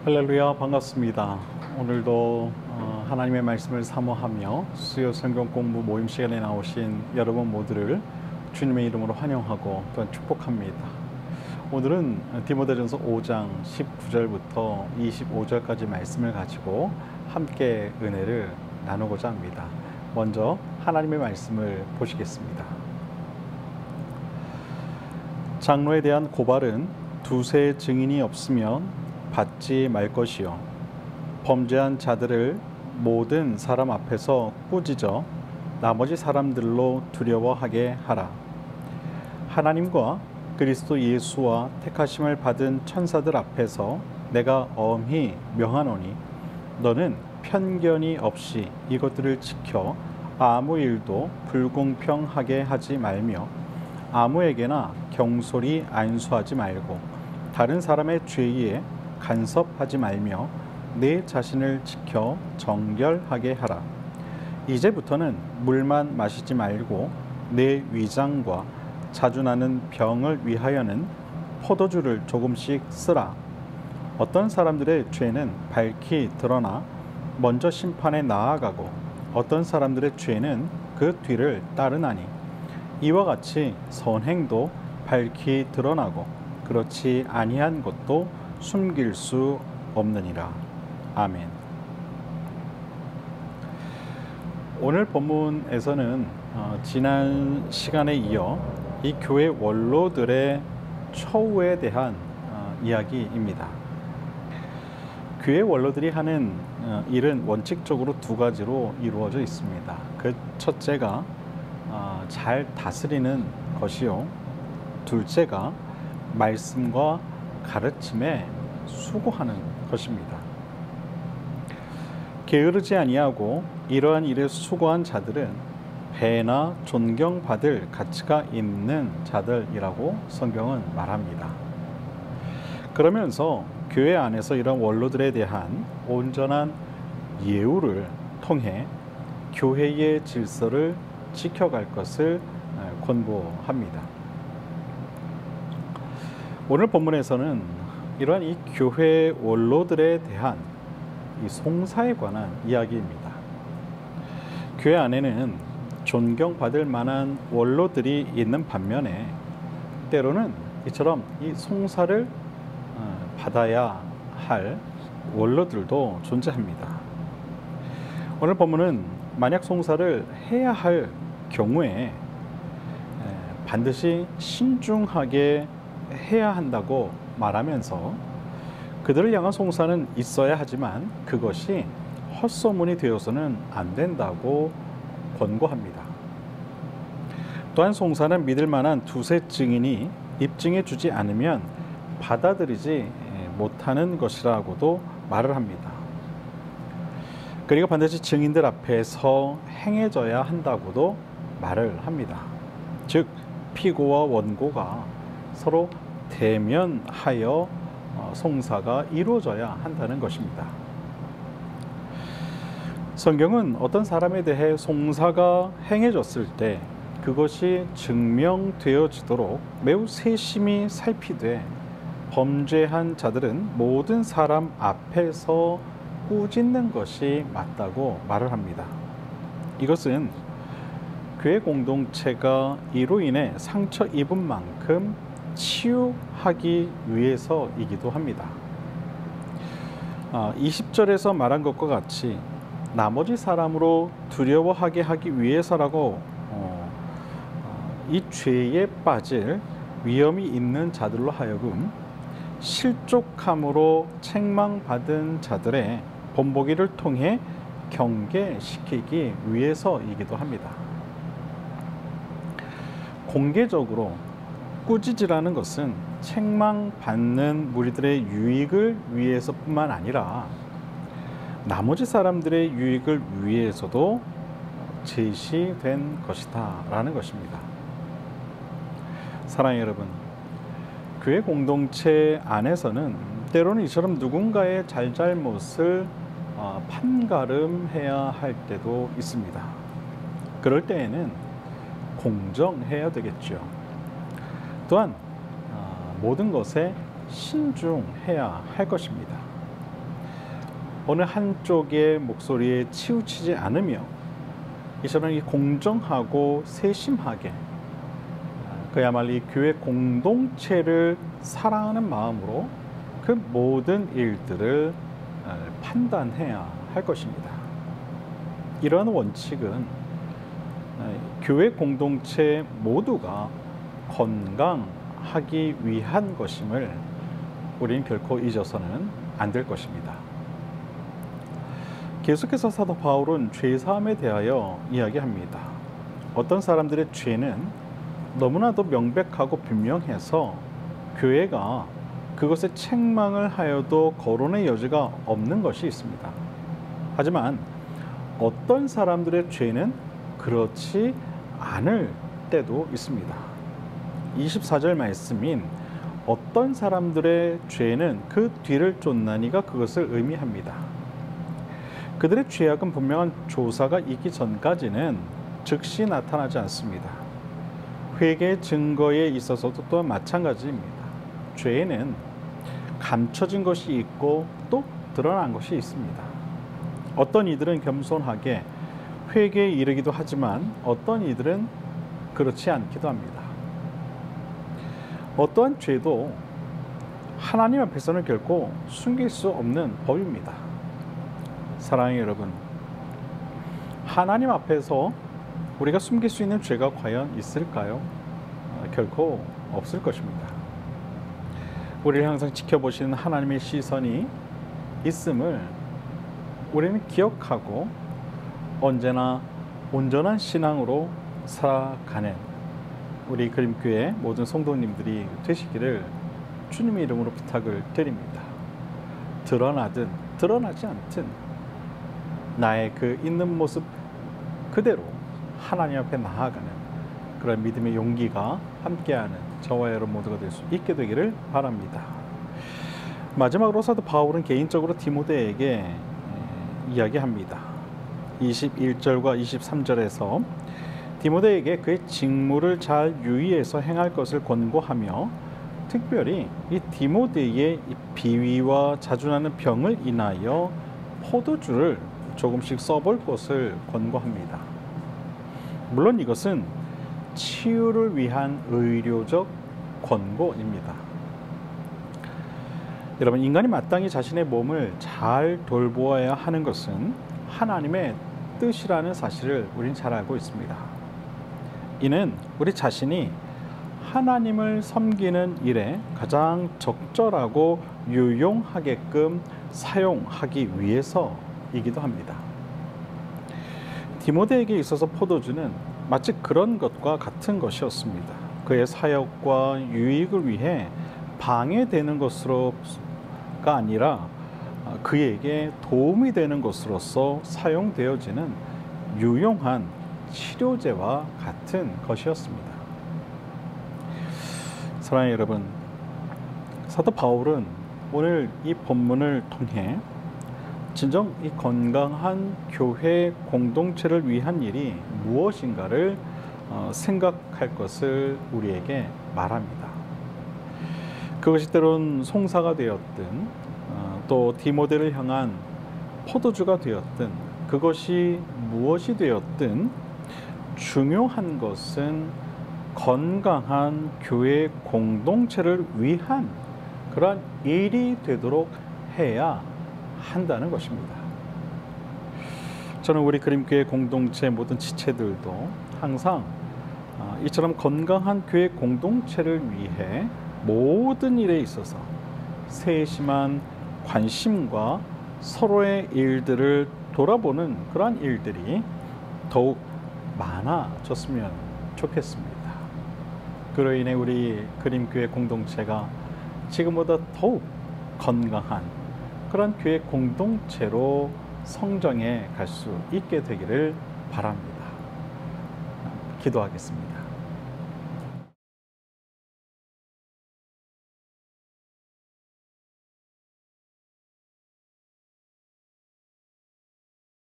할렐루야, 반갑습니다. 오늘도 하나님의 말씀을 사모하며 수요 성경 공부 모임 시간에 나오신 여러분 모두를 주님의 이름으로 환영하고 또한 축복합니다. 오늘은 디모데전서 5장 19절부터 25절까지 말씀을 가지고 함께 은혜를 나누고자 합니다. 먼저 하나님의 말씀을 보시겠습니다. 장로에 대한 고발은 두세 증인이 없으면 받지 말 것이요, 범죄한 자들을 모든 사람 앞에서 꾸짖어 나머지 사람들로 두려워하게 하라. 하나님과 그리스도 예수와 택하심을 받은 천사들 앞에서 내가 엄히 명하노니 너는 편견이 없이 이것들을 지켜 아무 일도 불공평하게 하지 말며 아무에게나 경솔히 안수하지 말고 다른 사람의 죄에 간섭하지 말며 내 자신을 지켜 정결하게 하라. 이제부터는 물만 마시지 말고 내 위장과 자주 나는 병을 위하여는 포도주를 조금씩 쓰라. 어떤 사람들의 죄는 밝히 드러나 먼저 심판에 나아가고 어떤 사람들의 죄는 그 뒤를 따르나니 이와 같이 선행도 밝히 드러나고 그렇지 아니한 것도 숨길 수 없느니라. 아멘. 오늘 본문에서는 지난 시간에 이어 이 교회 원로들의 처우에 대한 이야기입니다. 교회 원로들이 하는 일은 원칙적으로 두 가지로 이루어져 있습니다. 그 첫째가 잘 다스리는 것이요, 둘째가 말씀과 가르침에 수고하는 것입니다. 게으르지 아니하고 이러한 일에 수고한 자들은 배나 존경받을 가치가 있는 자들이라고 성경은 말합니다. 그러면서 교회 안에서 이런 원로들에 대한 온전한 예우를 통해 교회의 질서를 지켜갈 것을 권고합니다. 오늘 본문에서는 이러한 이 교회 원로들에 대한 이 송사에 관한 이야기입니다. 교회 안에는 존경받을 만한 원로들이 있는 반면에 때로는 이처럼 이 송사를 받아야 할 원로들도 존재합니다. 오늘 본문은 만약 송사를 해야 할 경우에 반드시 신중하게 해야 한다고 말하면서 그들을 향한 송사는 있어야 하지만 그것이 헛소문이 되어서는 안 된다고 권고합니다. 또한 송사는 믿을 만한 두세 증인이 입증해 주지 않으면 받아들이지 못하는 것이라고도 말을 합니다. 그리고 반드시 증인들 앞에서 행해져야 한다고도 말을 합니다. 즉 피고와 원고가 서로 대면하여 송사가 이루어져야 한다는 것입니다. 성경은 어떤 사람에 대해 송사가 행해졌을 때 그것이 증명되어지도록 매우 세심히 살피되 범죄한 자들은 모든 사람 앞에서 꾸짖는 것이 맞다고 말을 합니다. 이것은 교회 공동체가 이로 인해 상처 입은 만큼 치유하기 위해서이기도 합니다. 20절에서 말한 것과 같이 나머지 사람으로 두려워하게 하기 위해서라고 이 죄에 빠질 위험이 있는 자들로 하여금 실족함으로 책망받은 자들의 본보기를 통해 경계시키기 위해서이기도 합니다. 공개적으로 꾸짖으라는 것은 책망받는 무리들의 유익을 위해서뿐만 아니라 나머지 사람들의 유익을 위해서도 제시된 것이다 라는 것입니다. 사랑하는 여러분, 교회 공동체 안에서는 때로는 이처럼 누군가의 잘잘못을 판가름해야 할 때도 있습니다. 그럴 때에는 공정해야 되겠죠. 또한 모든 것에 신중해야 할 것입니다. 어느 한쪽의 목소리에 치우치지 않으며 이처럼 이 공정하고 세심하게 그야말로 이 교회 공동체를 사랑하는 마음으로 그 모든 일들을 판단해야 할 것입니다. 이러한 원칙은 교회 공동체 모두가 건강하기 위한 것임을 우리는 결코 잊어서는 안 될 것입니다. 계속해서 사도 바울은 죄사함에 대하여 이야기합니다. 어떤 사람들의 죄는 너무나도 명백하고 분명해서 교회가 그것에 책망을 하여도 거론의 여지가 없는 것이 있습니다. 하지만 어떤 사람들의 죄는 그렇지 않을 때도 있습니다. 24절 말씀인 어떤 사람들의 죄는 그 뒤를 쫓나니가 그것을 의미합니다. 그들의 죄악은 분명한 조사가 있기 전까지는 즉시 나타나지 않습니다. 회개 증거에 있어서도 또한 마찬가지입니다. 죄에는 감춰진 것이 있고 또 드러난 것이 있습니다. 어떤 이들은 겸손하게 회개에 이르기도 하지만 어떤 이들은 그렇지 않기도 합니다. 어떠한 죄도 하나님 앞에서는 결코 숨길 수 없는 법입니다. 사랑하는 여러분, 하나님 앞에서 우리가 숨길 수 있는 죄가 과연 있을까요? 결코 없을 것입니다. 우리를 항상 지켜보시는 하나님의 시선이 있음을 우리는 기억하고 언제나 온전한 신앙으로 살아가는 우리 그림교회 모든 성도님들이 되시기를 주님의 이름으로 부탁을 드립니다. 드러나든 드러나지 않든 나의 그 있는 모습 그대로 하나님 앞에 나아가는 그런 믿음의 용기가 함께하는 저와 여러분 모두가 될 수 있게 되기를 바랍니다. 마지막으로 사도 바울은 개인적으로 디모데에게 이야기합니다. 21절과 23절에서 디모데에게 그의 직무를 잘 유의해서 행할 것을 권고하며 특별히 이 디모데의 비위와 자주 나는 병을 인하여 포도주를 조금씩 써볼 것을 권고합니다. 물론 이것은 치유를 위한 의료적 권고입니다. 여러분, 인간이 마땅히 자신의 몸을 잘 돌보아야 하는 것은 하나님의 뜻이라는 사실을 우린 잘 알고 있습니다. 이는 우리 자신이 하나님을 섬기는 일에 가장 적절하고 유용하게끔 사용하기 위해서이기도 합니다. 디모데에게 있어서 포도주는 마치 그런 것과 같은 것이었습니다. 그의 사역과 유익을 위해 방해되는 것으로가 아니라 그에게 도움이 되는 것으로서 사용되어지는 유용한 치료제와 같은 것이었습니다. 사랑하는 여러분, 사도 바울은 오늘 이 본문을 통해 진정 이 건강한 교회 공동체를 위한 일이 무엇인가를 생각할 것을 우리에게 말합니다. 그것이 때론 송사가 되었든 또 디모데를 향한 포도주가 되었든 그것이 무엇이 되었든 중요한 것은 건강한 교회 공동체를 위한 그러한 일이 되도록 해야 한다는 것입니다. 저는 우리 그림교회 공동체 모든 지체들도 항상 이처럼 건강한 교회 공동체를 위해 모든 일에 있어서 세심한 관심과 서로의 일들을 돌아보는 그러한 일들이 더욱 많아졌으면 좋겠습니다. 그로 인해 우리 그림교회 공동체가 지금보다 더욱 건강한 그런 교회 공동체로 성장해 갈 수 있게 되기를 바랍니다. 기도하겠습니다.